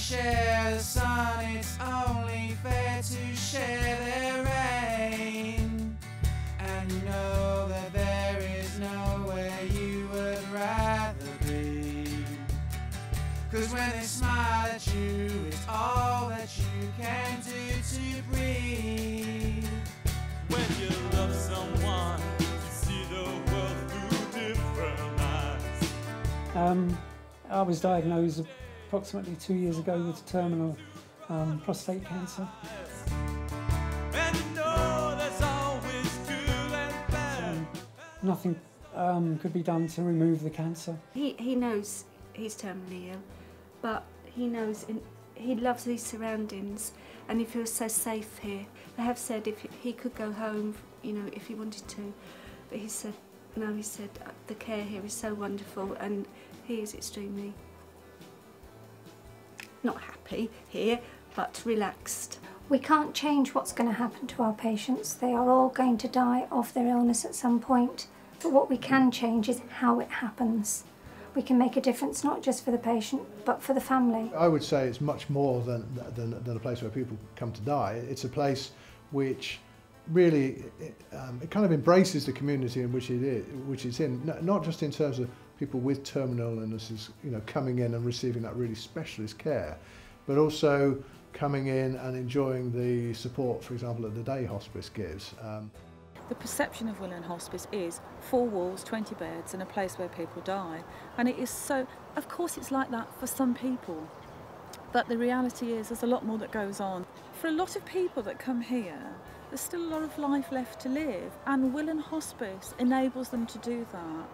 share the sun, it's only fair to share their rain. And you know that there is nowhere you would rather be. 'Cause when they smile at you, it's all that you can do to breathe. When you love someone, you see the world through different eyes. I was diagnosed approximately 2 years ago with terminal prostate cancer. And you know there's always good and bad. Nothing could be done to remove the cancer. He knows he's terminally ill, but he knows he loves these surroundings and he feels so safe here. They have said if he could go home, you know, if he wanted to, but he said no. He said the care here is so wonderful, and he is extremely not happy here, but relaxed. We can't change what's going to happen to our patients. They are all going to die of their illness at some point. But what we can change is how it happens. We can make a difference not just for the patient, but for the family. I would say it's much more than a place where people come to die. It's a place which really it kind of embraces the community in which it's in, not just in terms of people with terminal illnesses, you know, coming in and receiving that really specialist care, but also coming in and enjoying the support, for example, that the day hospice gives. The perception of Willen Hospice is 4 walls, 20 beds and a place where people die. And it is so, of course it's like that for some people, but the reality is there's a lot more that goes on. For a lot of people that come here, there's still a lot of life left to live, and Willen Hospice enables them to do that.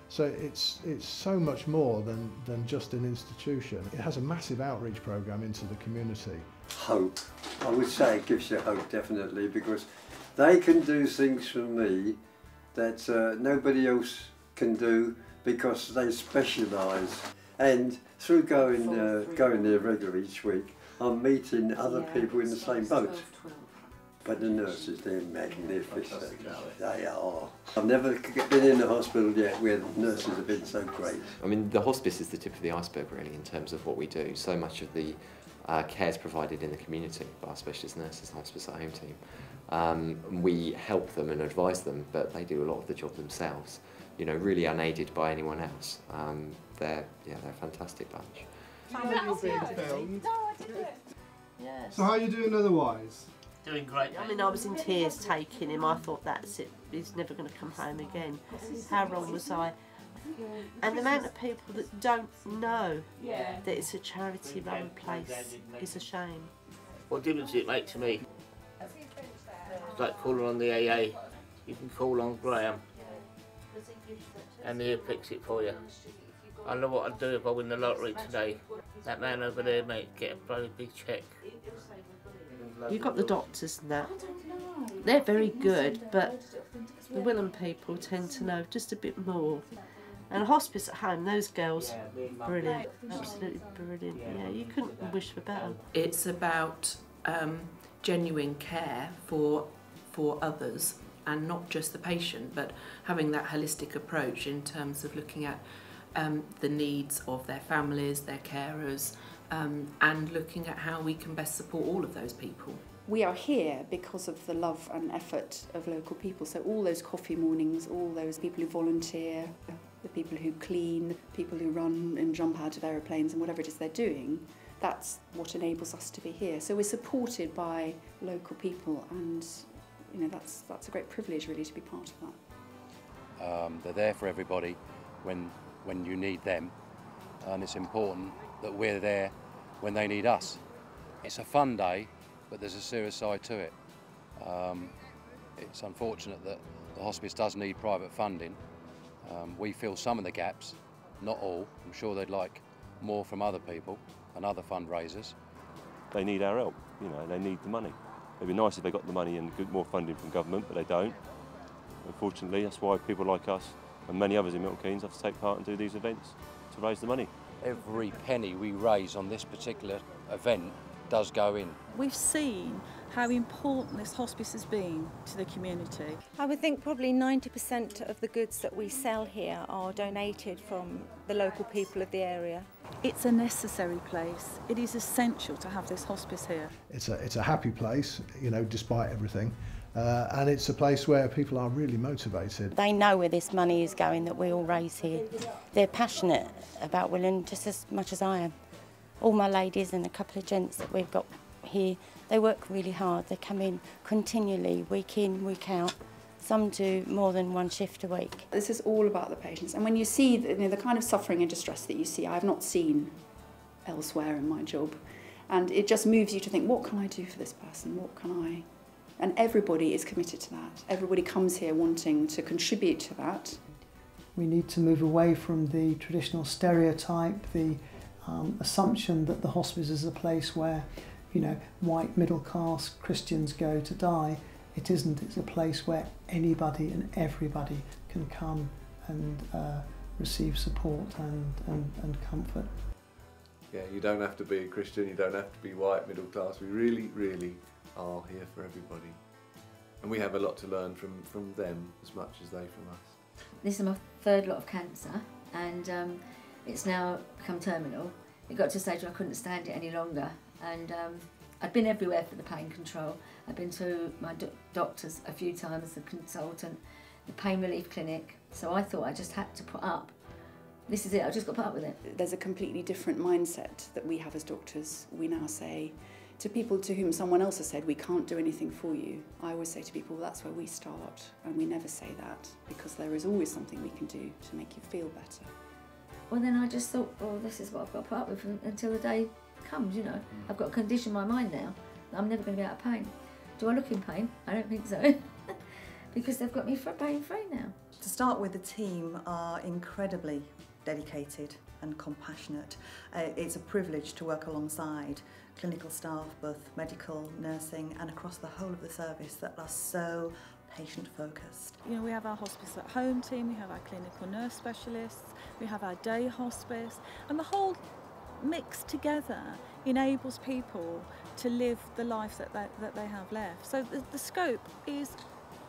So it's so much more than just an institution. It has a massive outreach programme into the community. Hope. I would say it gives you hope, definitely, because they can do things for me that nobody else can do because they specialise. And through going there regularly each week, I'm meeting other people in the same boat. But the nurses, they're magnificent. They are. I've never been in a hospital yet where the nurses have been so great. I mean, the hospice is the tip of the iceberg, really, in terms of what we do. So much of the care is provided in the community by our specialist nurses and hospice at home team. We help them and advise them, but they do a lot of the job themselves, you know, really unaided by anyone else. They're a fantastic bunch. You're being filmed. No, I didn't. Yes. So how are you doing otherwise? Doing great. I mean, I was in tears taking him. I thought, that's it, he's never going to come home again. How wrong was I? And the amount of people that don't know that it's a charity-run place is a shame. What difference does it make to me? It's like calling on the AA. You can call on Graham and he'll fix it for you. I know what I'd do if I win the lottery today. That man over there, mate, get a bloody big cheque. You've got the doctors and that. They're very good, but the Willen people tend to know just a bit more. And a hospice at home, those girls, brilliant, absolutely brilliant. Yeah, you couldn't wish for better. It's about genuine care for others, and not just the patient, but having that holistic approach in terms of looking at the needs of their families, their carers, and looking at how we can best support all of those people. We are here because of the love and effort of local people, so all those coffee mornings, all those people who volunteer, the people who clean, the people who run and jump out of aeroplanes and whatever it is they're doing, that's what enables us to be here. So we're supported by local people, and you know, that's a great privilege really to be part of that. They're there for everybody when you need them, and it's important that we're there when they need us. It's a fun day, but there's a serious side to it. It's unfortunate that the hospice does need private funding. We fill some of the gaps, not all. I'm sure they'd like more from other people and other fundraisers. They need our help, you know, they need the money. It'd be nice if they got the money and more funding from government, but they don't. Unfortunately, that's why people like us and many others in Milton Keynes have to take part and do these events to raise the money. Every penny we raise on this particular event does go in. We've seen how important this hospice has been to the community. I would think probably 90% of the goods that we sell here are donated from the local people of the area. It's a necessary place. It is essential to have this hospice here. It's a happy place, you know, despite everything. And it's a place where people are really motivated. They know where this money is going that we all raise here. They're passionate about Willen just as much as I am. All my ladies and a couple of gents that we've got here, they work really hard. They come in continually, week in, week out. Some do more than one shift a week. This is all about the patients. And when you see the kind of suffering and distress that you see, I have not seen elsewhere in my job. And it just moves you to think, what can I do for this person? What can I... And everybody is committed to that. Everybody comes here wanting to contribute to that. We need to move away from the traditional stereotype, the assumption that the hospice is a place where, you know, white middle class Christians go to die. It isn't. It's a place where anybody and everybody can come and receive support and comfort. Yeah, you don't have to be a Christian, you don't have to be white middle class. We really, really are here for everybody. And we have a lot to learn from them as much as they from us. This is my third lot of cancer, and it's now become terminal. It got to a stage where I couldn't stand it any longer, and I'd been everywhere for the pain control. I'd been to my doctors a few times, the consultant, the pain relief clinic, so I thought I just had to put up. This is it, I just got to put up with it. There's a completely different mindset that we have as doctors. We now say to people to whom someone else has said, we can't do anything for you, I always say to people, that's where we start. And we never say that, because there is always something we can do to make you feel better. Well, then I just thought, well, this is what I've got to put up with until the day comes, you know. I've got to condition my mind now. I'm never going to be out of pain. Do I look in pain? I don't think so. Because they've got me pain-free now. To start with, the team are incredibly dedicated and compassionate. It's a privilege to work alongside clinical staff, both medical, nursing, and across the whole of the service that are so patient-focused. You know, we have our hospice at home team, we have our clinical nurse specialists, we have our day hospice, and the whole mix together enables people to live the life that they have left. So the scope is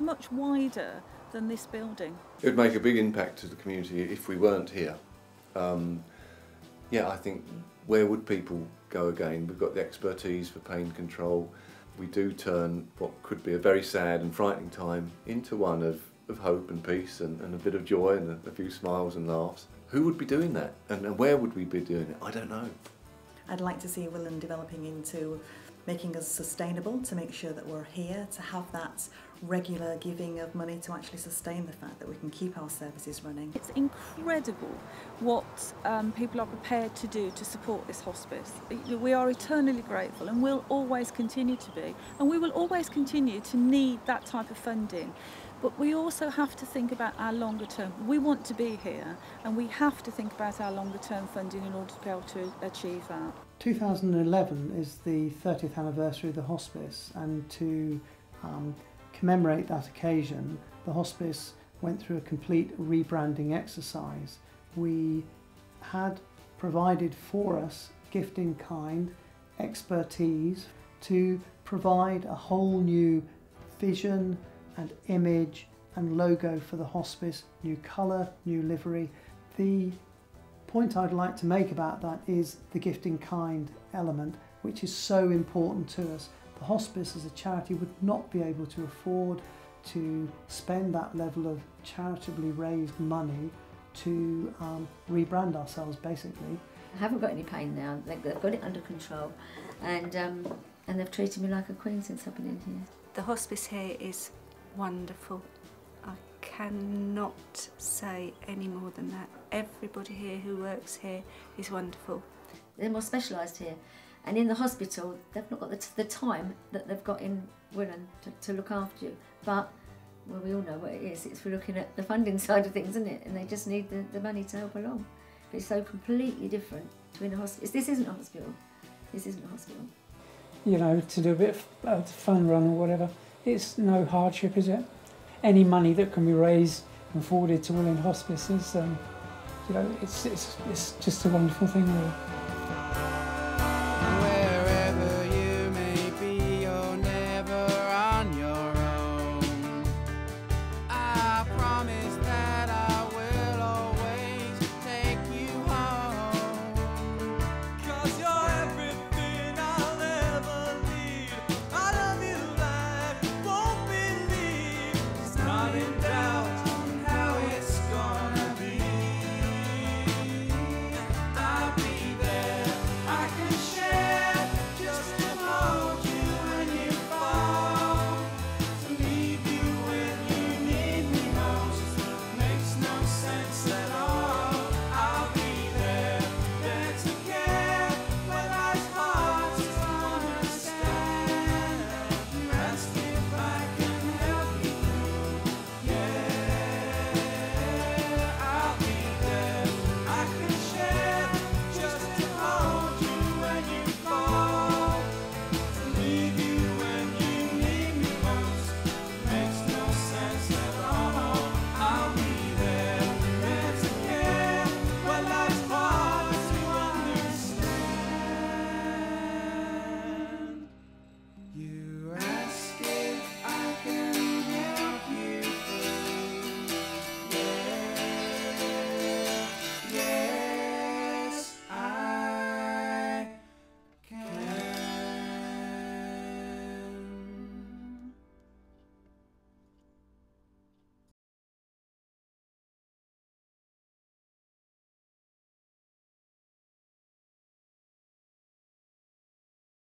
much wider than this building. It would make a big impact to the community if we weren't here. Yeah, I think, where would people go again? We've got the expertise for pain control. We do turn what could be a very sad and frightening time into one of hope and peace and a bit of joy and a few smiles and laughs. Who would be doing that? And where would we be doing it? I don't know. I'd like to see Willen developing into making us sustainable, to make sure that we're here, to have that regular giving of money to actually sustain the fact that we can keep our services running. It's incredible what people are prepared to do to support this hospice. We are eternally grateful and will always continue to be, and we will always continue to need that type of funding. But we also have to think about our longer term. We want to be here, and we have to think about our longer term funding in order to be able to achieve that. 2011 is the 30th anniversary of the hospice, and to commemorate that occasion, the hospice went through a complete rebranding exercise. We had provided for us gift in kind, expertise to provide a whole new vision and image and logo for the hospice, new colour, new livery. The point I'd like to make about that is the gift in kind element, which is so important to us. The hospice as a charity would not be able to afford to spend that level of charitably raised money to rebrand ourselves, basically. I haven't got any pain now. They've got it under control, and they've treated me like a queen since I've been in here. The hospice here is wonderful. I cannot say any more than that. Everybody here who works here is wonderful. They're more specialised here, and in the hospital they've not got the time that they've got in Willen to look after you. But well, we all know what it is. It's for looking at the funding side of things, isn't it? And they just need the money to help along. It's so completely different between a hospital. This isn't a hospital. This isn't a hospital. You know, to do a bit of fun run or whatever, it's no hardship, is it? Any money that can be raised and forwarded to Willen Hospice is, you know, it's just a wonderful thing, really.